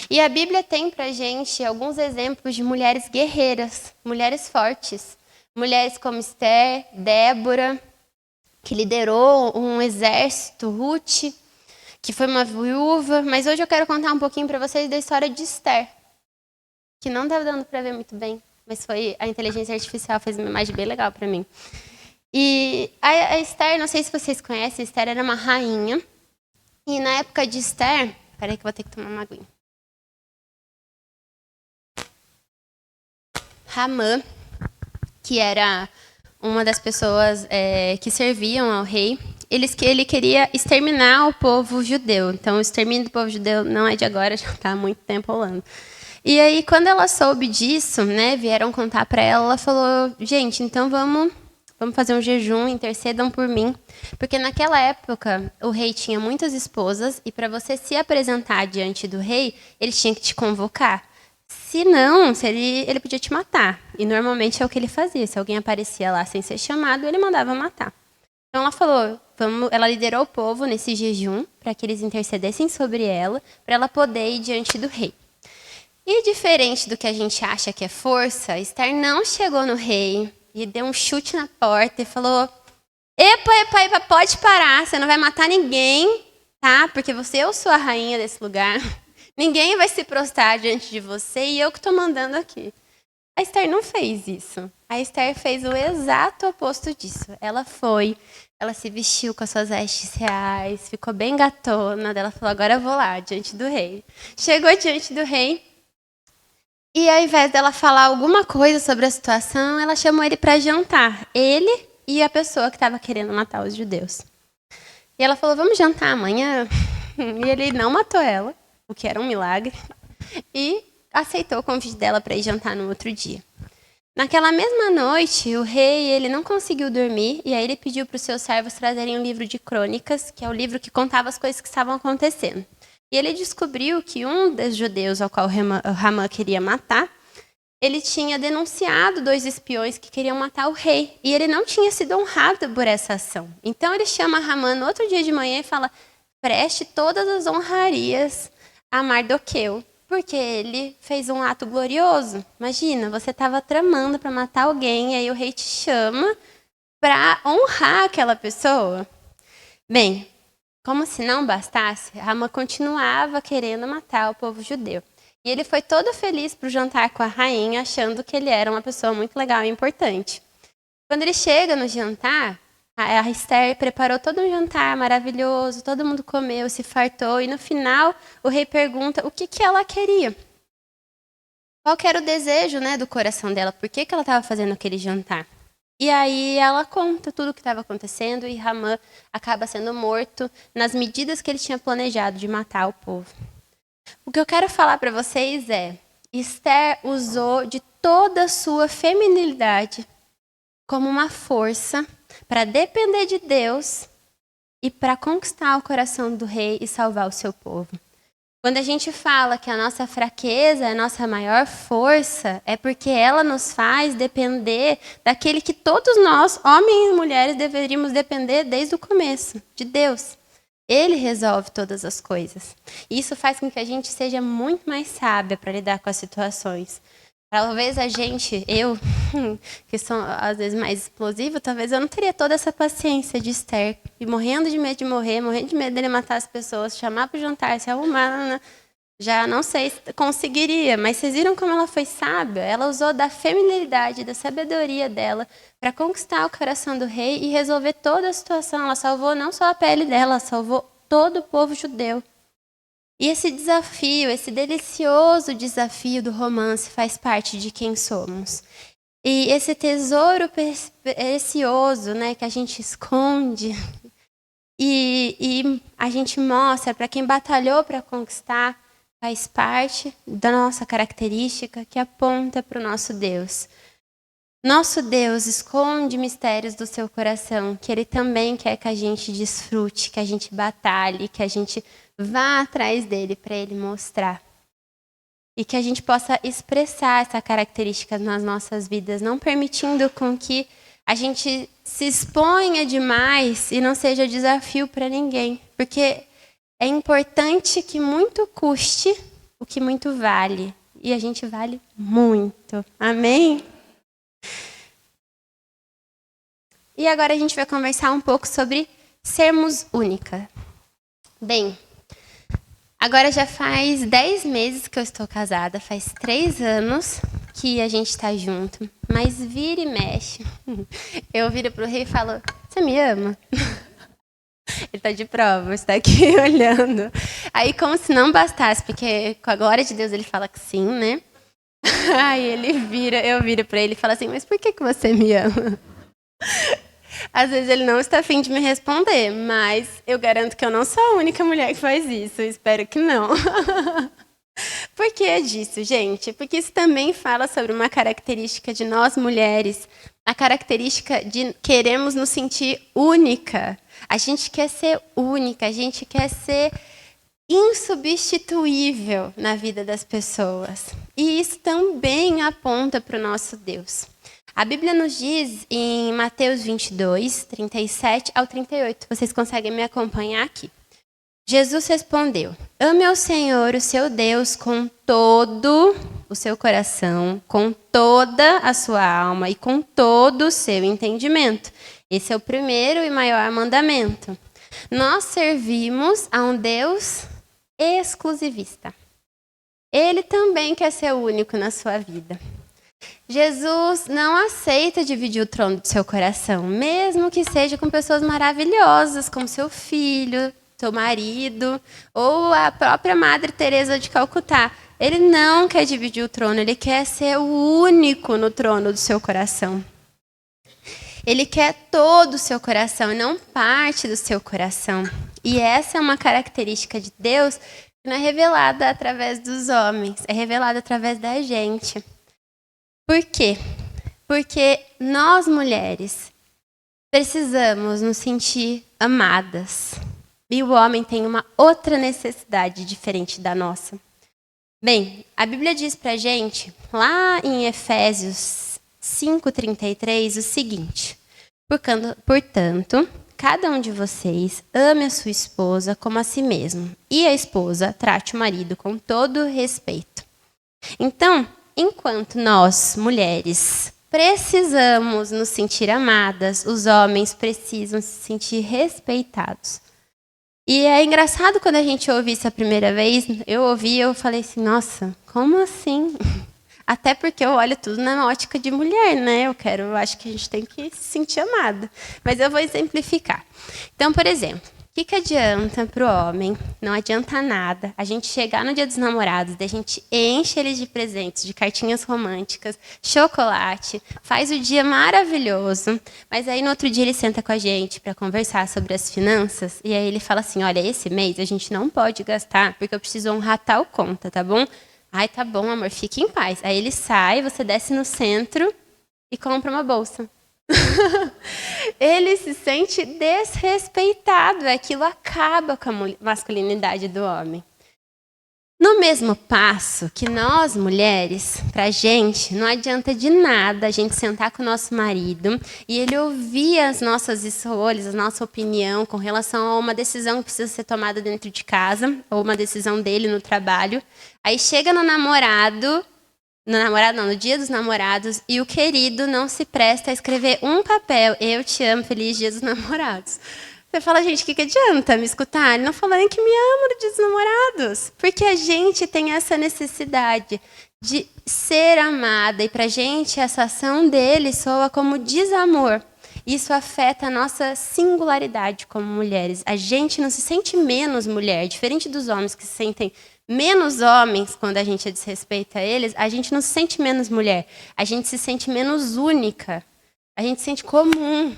E a Bíblia tem pra gente alguns exemplos de mulheres guerreiras, mulheres fortes. Mulheres como Esther, Débora, que liderou um exército, Ruth, que foi uma viúva. Mas hoje eu quero contar um pouquinho para vocês da história de Esther, que não tá dando para ver muito bem, mas a inteligência artificial fez uma imagem bem legal para mim. E a Esther, não sei se vocês conhecem, Esther era uma rainha. E na época de Esther... Peraí que eu vou ter que tomar uma aguinha. Ramã, que era uma das pessoas que serviam ao rei, ele queria exterminar o povo judeu. Então, o extermínio do povo judeu não é de agora, já está há muito tempo rolando. E aí, quando ela soube disso, né, vieram contar para ela, ela falou, gente, então vamos fazer um jejum, intercedam por mim. Porque naquela época, o rei tinha muitas esposas e para você se apresentar diante do rei, ele tinha que te convocar. Se não, ele podia te matar. E normalmente é o que ele fazia. Se alguém aparecia lá sem ser chamado, ele mandava matar. Então ela falou, ela liderou o povo nesse jejum para que eles intercedessem sobre ela, para ela poder ir diante do rei. E diferente do que a gente acha que é força, Esther não chegou no rei e deu um chute na porta e falou: Epa, pode parar, você não vai matar ninguém, tá? Porque eu sou a rainha desse lugar. Ninguém vai se prostrar diante de você e eu que estou mandando aqui. A Esther não fez isso. A Esther fez o exato oposto disso. Ela se vestiu com as suas vestes reais, ficou bem gatona. Ela falou, agora eu vou lá, diante do rei. Chegou diante do rei e ao invés dela falar alguma coisa sobre a situação, ela chamou ele para jantar. Ele e a pessoa que estava querendo matar os judeus. E ela falou, vamos jantar amanhã? E ele não matou ela, o que era um milagre. E aceitou o convite dela para ir jantar no outro dia. Naquela mesma noite, o rei ele não conseguiu dormir e aí ele pediu para os seus servos trazerem um livro de crônicas, que é o livro que contava as coisas que estavam acontecendo. E ele descobriu que um dos judeus ao qual Ramã queria matar, ele tinha denunciado 2 espiões que queriam matar o rei. E ele não tinha sido honrado por essa ação. Então ele chama Ramã no outro dia de manhã e fala, preste todas as honrarias a Mardoqueu, porque ele fez um ato glorioso. Imagina, você estava tramando para matar alguém, e aí o rei te chama para honrar aquela pessoa. Bem, como se não bastasse, Ramã continuava querendo matar o povo judeu. E ele foi todo feliz para o jantar com a rainha, achando que ele era uma pessoa muito legal e importante. Quando ele chega no jantar, a Esther preparou todo um jantar maravilhoso, todo mundo comeu, se fartou, e no final o rei pergunta o que ela queria. Qual que era o desejo, né, do coração dela, por que ela estava fazendo aquele jantar. E aí ela conta tudo o que estava acontecendo e Ramã acaba sendo morto nas medidas que ele tinha planejado de matar o povo. O que eu quero falar para vocês é, Esther usou de toda a sua feminilidade como uma força para depender de Deus e para conquistar o coração do rei e salvar o seu povo. Quando a gente fala que a nossa fraqueza é a nossa maior força, é porque ela nos faz depender daquele que todos nós, homens e mulheres, deveríamos depender desde o começo, de Deus. Ele resolve todas as coisas. E isso faz com que a gente seja muito mais sábia para lidar com as situações. Talvez eu, que sou às vezes mais explosiva, talvez eu não teria toda essa paciência de Esther. E morrendo de medo de morrer, morrendo de medo dele matar as pessoas, chamar para o jantar, se arrumar, já não sei se conseguiria. Mas vocês viram como ela foi sábia? Ela usou da feminilidade, da sabedoria dela para conquistar o coração do rei e resolver toda a situação. Ela salvou não só a pele dela, ela salvou todo o povo judeu. E esse desafio, esse delicioso desafio do romance faz parte de quem somos. E esse tesouro precioso, né, que a gente esconde e a gente mostra para quem batalhou para conquistar, faz parte da nossa característica que aponta para o nosso Deus. Nosso Deus esconde mistérios do seu coração, que Ele também quer que a gente desfrute, que a gente batalhe, que a gente vá atrás dele para Ele mostrar. E que a gente possa expressar essa característica nas nossas vidas, não permitindo com que a gente se exponha demais e não seja desafio para ninguém. Porque é importante que muito custe o que muito vale. E a gente vale muito. Amém? E agora a gente vai conversar um pouco sobre sermos única. Bem, agora já faz 10 meses que eu estou casada, faz 3 anos que a gente está junto, mas vira e mexe. Eu viro pro rei e falo, você me ama? Ele está de prova, está aqui olhando. Aí como se não bastasse, porque com a glória de Deus ele fala que sim, né? Aí eu viro para ele e falo assim, mas por que você me ama? Às vezes ele não está a fim de me responder, mas eu garanto que eu não sou a única mulher que faz isso. Eu espero que não. Por que disso, gente? Porque isso também fala sobre uma característica de nós mulheres, a característica de queremos nos sentir única. A gente quer ser única, a gente quer ser insubstituível na vida das pessoas. E isso também aponta para o nosso Deus. A Bíblia nos diz em Mateus 22, 37 ao 38. Vocês conseguem me acompanhar aqui. Jesus respondeu: ame ao Senhor, o seu Deus, com todo o seu coração, com toda a sua alma e com todo o seu entendimento. Esse é o primeiro e maior mandamento. Nós servimos a um Deus exclusivista. Ele também quer ser o único na sua vida. Jesus não aceita dividir o trono do seu coração, mesmo que seja com pessoas maravilhosas, como seu filho, seu marido, ou a própria Madre Teresa de Calcutá. Ele não quer dividir o trono, ele quer ser o único no trono do seu coração. Ele quer todo o seu coração, e não parte do seu coração. E essa é uma característica de Deus que não é revelada através dos homens, é revelada através da gente. Por quê? Porque nós, mulheres, precisamos nos sentir amadas. E o homem tem uma outra necessidade diferente da nossa. Bem, a Bíblia diz pra gente, lá em Efésios 5:33, o seguinte: portanto, cada um de vocês ame a sua esposa como a si mesmo, e a esposa trate o marido com todo respeito. Então, enquanto nós, mulheres, precisamos nos sentir amadas, os homens precisam se sentir respeitados. E é engraçado quando a gente ouve isso a primeira vez, eu falei assim, nossa, como assim? Até porque eu olho tudo na ótica de mulher, né? Eu acho que a gente tem que se sentir amada. Mas eu vou exemplificar. Então, por exemplo, o que adianta para o homem? Não adianta nada. A gente chegar no Dia dos Namorados, a gente enche eles de presentes, de cartinhas românticas, chocolate, faz o dia maravilhoso, mas aí no outro dia ele senta com a gente para conversar sobre as finanças, e aí ele fala assim, olha, esse mês a gente não pode gastar, porque eu preciso honrar tal conta, tá bom? Ai, tá bom, amor, fique em paz. Aí ele sai, você desce no centro e compra uma bolsa. Ele se sente desrespeitado, aquilo acaba com a masculinidade do homem. No mesmo passo que nós, mulheres, pra gente, não adianta de nada a gente sentar com o nosso marido e ele ouvir as nossas escolhas, a nossa opinião com relação a uma decisão que precisa ser tomada dentro de casa, ou uma decisão dele no trabalho. Aí chega no Dia dos Namorados, e o querido não se presta a escrever um papel, eu te amo, feliz Dia dos Namorados. Você fala, gente, o que adianta me escutar? Ele não falou nem que me ama no Dia dos Namorados. Porque a gente tem essa necessidade de ser amada, e pra gente essa ação dele soa como desamor. Isso afeta a nossa singularidade como mulheres. A gente não se sente menos mulher, diferente dos homens que se sentem menos homens quando a gente desrespeita eles, a gente não se sente menos mulher, a gente se sente menos única, a gente se sente comum.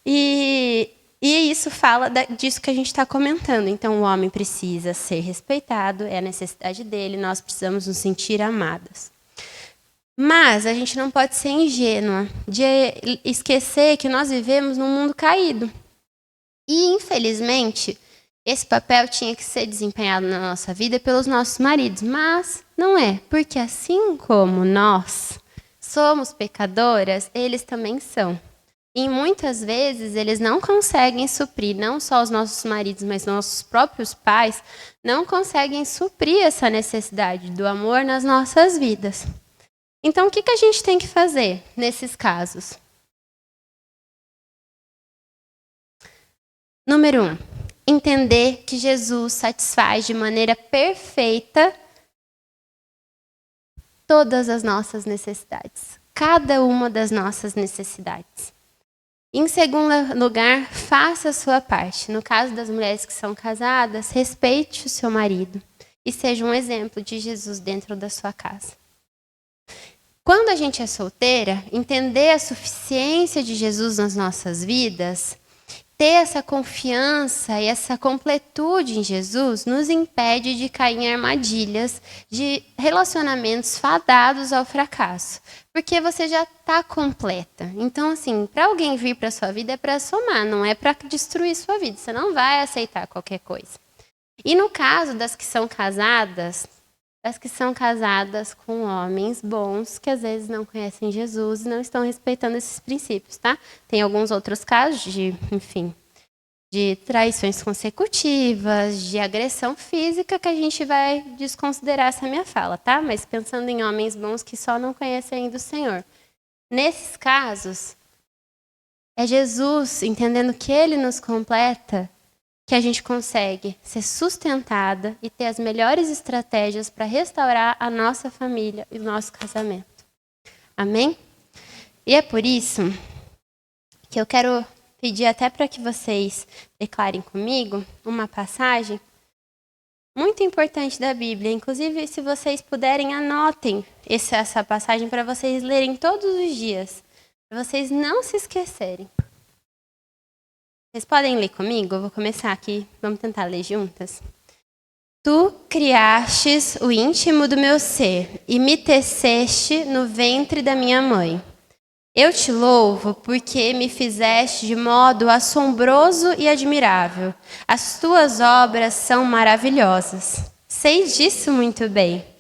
E isso fala disso que a gente está comentando. Então, o homem precisa ser respeitado, é a necessidade dele, nós precisamos nos sentir amadas. Mas a gente não pode ser ingênua de esquecer que nós vivemos num mundo caído. E, infelizmente, esse papel tinha que ser desempenhado na nossa vida pelos nossos maridos, mas não é, porque assim como nós somos pecadoras, eles também são. E muitas vezes eles não conseguem suprir, não só os nossos maridos, mas nossos próprios pais, não conseguem suprir essa necessidade do amor nas nossas vidas. Então, o que a gente tem que fazer nesses casos? Número 1. Entender que Jesus satisfaz de maneira perfeita todas as nossas necessidades. Cada uma das nossas necessidades. Em segundo lugar, faça a sua parte. No caso das mulheres que são casadas, respeite o seu marido e seja um exemplo de Jesus dentro da sua casa. Quando a gente é solteira, entender a suficiência de Jesus nas nossas vidas, ter essa confiança e essa completude em Jesus nos impede de cair em armadilhas de relacionamentos fadados ao fracasso. Porque você já está completa. Então, assim, para alguém vir para a sua vida é para somar, não é para destruir sua vida. Você não vai aceitar qualquer coisa. E no caso das que são casadas com homens bons que às vezes não conhecem Jesus e não estão respeitando esses princípios, tá? Tem alguns outros casos de traições consecutivas, de agressão física, que a gente vai desconsiderar essa minha fala, tá? Mas pensando em homens bons que só não conhecem ainda o Senhor. Nesses casos, é Jesus, entendendo que Ele nos completa, que a gente consegue ser sustentada e ter as melhores estratégias para restaurar a nossa família e o nosso casamento. Amém? E é por isso que eu quero pedir até para que vocês declarem comigo uma passagem muito importante da Bíblia. Inclusive, se vocês puderem, anotem essa passagem para vocês lerem todos os dias, para vocês não se esquecerem. Vocês podem ler comigo? Eu vou começar aqui. Vamos tentar ler juntas? Tu criastes o íntimo do meu ser e me teceste no ventre da minha mãe. Eu te louvo porque me fizeste de modo assombroso e admirável. As tuas obras são maravilhosas. Sei disso muito bem.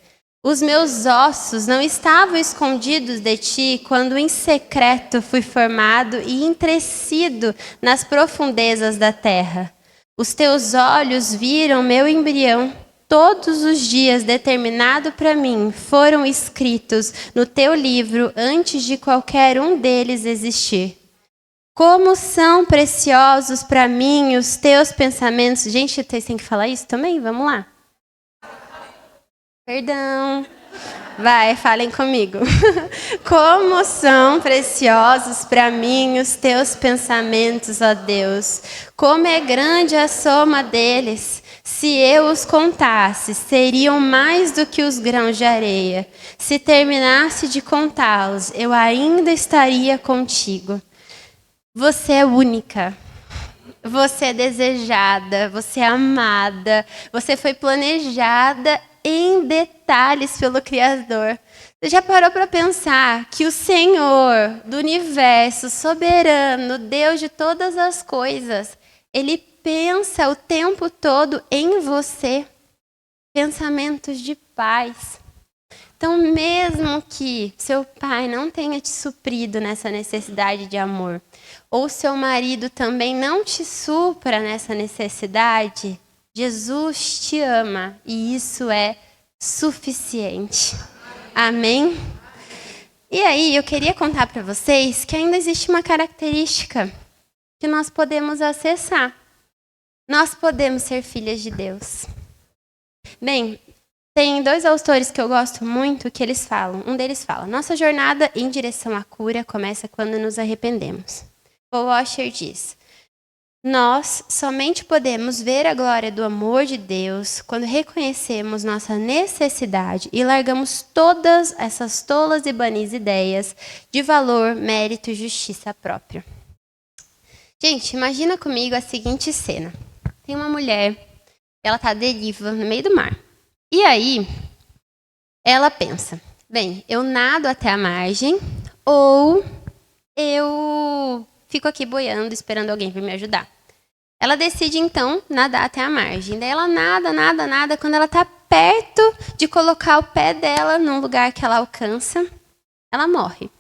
Os meus ossos não estavam escondidos de ti quando em secreto fui formado e entretecido nas profundezas da terra. Os teus olhos viram meu embrião. Todos os dias determinados para mim foram escritos no teu livro antes de qualquer um deles existir. Como são preciosos para mim os teus pensamentos. Gente, vocês têm que falar isso também? Vamos lá. Perdão. Vai, falem comigo. Como são preciosos para mim os teus pensamentos, ó Deus. Como é grande a soma deles. Se eu os contasse, seriam mais do que os grãos de areia. Se terminasse de contá-los, eu ainda estaria contigo. Você é única. Você é desejada. Você é amada. Você foi planejada em detalhes pelo Criador. Você já parou para pensar que o Senhor do universo, soberano, Deus de todas as coisas, Ele pensa o tempo todo em você? Pensamentos de paz. Então, mesmo que seu pai não tenha te suprido nessa necessidade de amor, ou seu marido também não te supra nessa necessidade, Jesus te ama e isso é suficiente. Amém? E aí, eu queria contar para vocês que ainda existe uma característica que nós podemos acessar. Nós podemos ser filhas de Deus. Bem, tem 2 autores que eu gosto muito que eles falam. Um deles fala: nossa jornada em direção à cura começa quando nos arrependemos. Paul Washer diz: nós somente podemos ver a glória do amor de Deus quando reconhecemos nossa necessidade e largamos todas essas tolas e banis ideias de valor, mérito e justiça própria. Gente, imagina comigo a seguinte cena. Tem uma mulher, ela está à deriva no meio do mar. E aí, ela pensa, bem, eu nado até a margem ou eu fico aqui boiando esperando alguém vir me ajudar. Ela decide, então, nadar até a margem. Daí ela nada. Quando ela está perto de colocar o pé dela num lugar que ela alcança, ela morre.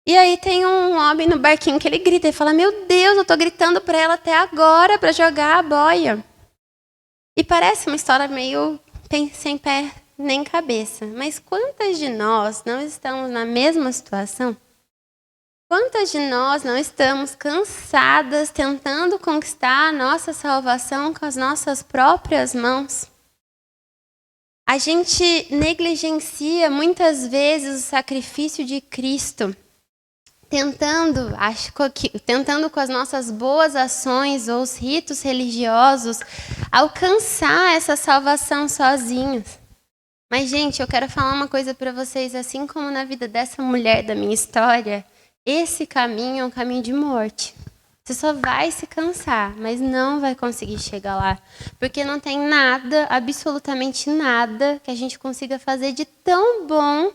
E aí tem um homem no barquinho que ele grita e fala: meu Deus, eu estou gritando para ela até agora para jogar a boia. E parece uma história meio sem pé nem cabeça. Mas quantas de nós não estamos na mesma situação? Quantas de nós não estamos cansadas tentando conquistar a nossa salvação com as nossas próprias mãos? A gente negligencia muitas vezes o sacrifício de Cristo, tentando com as nossas boas ações ou os ritos religiosos alcançar essa salvação sozinhos. Mas, gente, eu quero falar uma coisa para vocês. Assim como na vida dessa mulher da minha história, esse caminho é um caminho de morte. Você só vai se cansar, mas não vai conseguir chegar lá. Porque não tem nada, absolutamente nada, que a gente consiga fazer de tão bom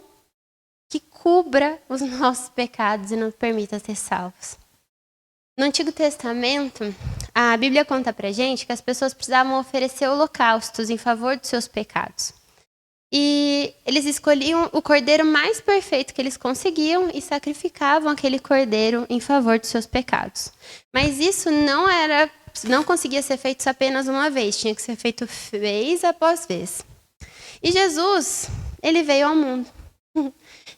que cubra os nossos pecados e nos permita ser salvos. No Antigo Testamento, a Bíblia conta pra gente que as pessoas precisavam oferecer holocaustos em favor dos seus pecados. E eles escolhiam o cordeiro mais perfeito que eles conseguiam e sacrificavam aquele cordeiro em favor dos seus pecados. Mas isso não conseguia ser feito apenas uma vez, tinha que ser feito vez após vez. E Jesus, ele veio ao mundo.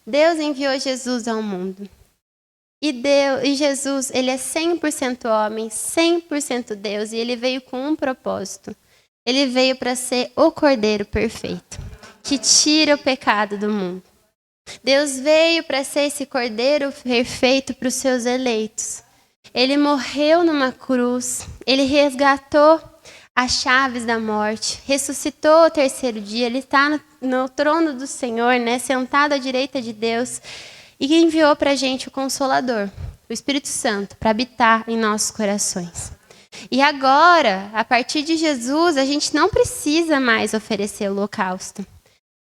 Deus enviou Jesus ao mundo. E Jesus, ele é 100% homem, 100% Deus, e ele veio com um propósito. Ele veio para ser o Cordeiro perfeito, que tira o pecado do mundo. Deus veio para ser esse Cordeiro perfeito para os seus eleitos. Ele morreu numa cruz, ele resgatou as chaves da morte, ressuscitou ao terceiro dia, ele está no trono do Senhor, né, sentado à direita de Deus, e enviou para a gente o Consolador, o Espírito Santo, para habitar em nossos corações. E agora, a partir de Jesus, a gente não precisa mais oferecer holocausto.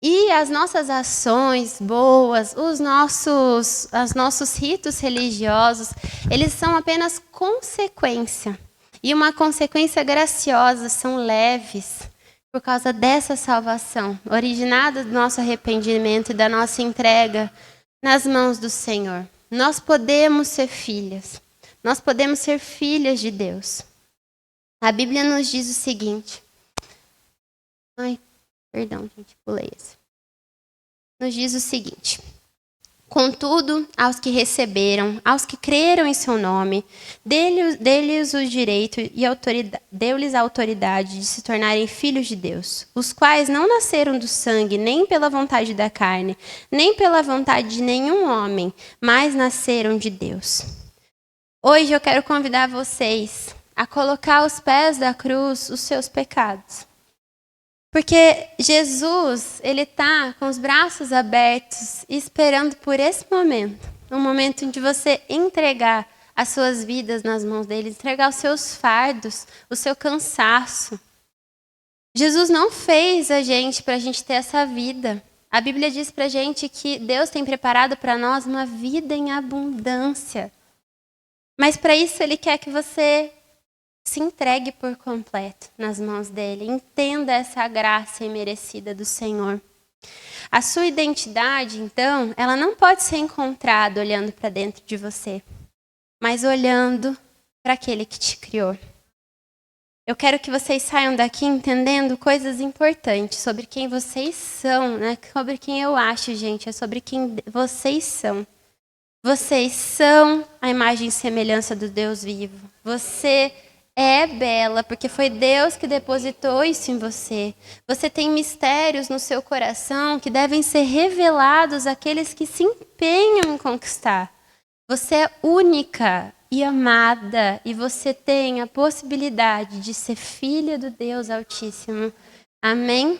E as nossas ações boas, os nossos ritos religiosos, eles são apenas consequência. E uma consequência graciosa, são leves, por causa dessa salvação, originada do nosso arrependimento e da nossa entrega nas mãos do Senhor. Nós podemos ser filhas. Nós podemos ser filhas de Deus. A Bíblia nos diz o seguinte. Perdão, gente, pulei esse. Nos diz o seguinte. Contudo, aos que receberam, aos que creram em seu nome, deu-lhes o direito e deu-lhes a autoridade de se tornarem filhos de Deus, os quais não nasceram do sangue, nem pela vontade da carne, nem pela vontade de nenhum homem, mas nasceram de Deus. Hoje eu quero convidar vocês a colocar aos pés da cruz os seus pecados. Porque Jesus, ele está com os braços abertos, esperando por esse momento. Um momento em que você entregar as suas vidas nas mãos dele, entregar os seus fardos, o seu cansaço. Jesus não fez a gente para a gente ter essa vida. A Bíblia diz para a gente que Deus tem preparado para nós uma vida em abundância. Mas para isso ele quer que você se entregue por completo nas mãos dele. Entenda essa graça imerecida do Senhor. A sua identidade, então, ela não pode ser encontrada olhando para dentro de você, mas olhando para aquele que te criou. Eu quero que vocês saiam daqui entendendo coisas importantes sobre quem vocês são, né? Sobre quem eu acho, gente, é sobre quem vocês são. Vocês são a imagem e semelhança do Deus vivo. Você é bela, porque foi Deus que depositou isso em você. Você tem mistérios no seu coração que devem ser revelados àqueles que se empenham em conquistar. Você é única e amada, e você tem a possibilidade de ser filha do Deus Altíssimo. Amém?